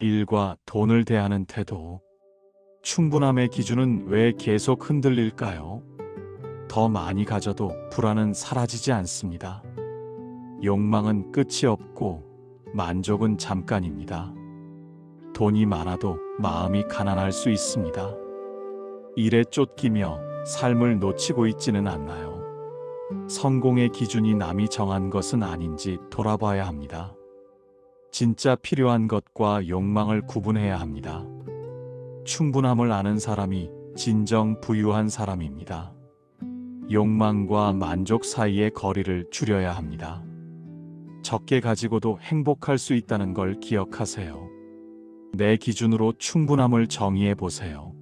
일과 돈을 대하는 태도. 충분함의 기준은 왜 계속 흔들릴까요? 더 많이 가져도 불안은 사라지지 않습니다. 욕망은 끝이 없고 만족은 잠깐입니다. 돈이 많아도 마음이 가난할 수 있습니다. 일에 쫓기며 삶을 놓치고 있지는 않나요? 성공의 기준이 남이 정한 것은 아닌지 돌아봐야 합니다. 진짜 필요한 것과 욕망을 구분해야 합니다. 충분함을 아는 사람이 진정 부유한 사람입니다. 욕망과 만족 사이의 거리를 줄여야 합니다. 적게 가지고도 행복할 수 있다는 걸 기억하세요. 내 기준으로 충분함을 정의해 보세요.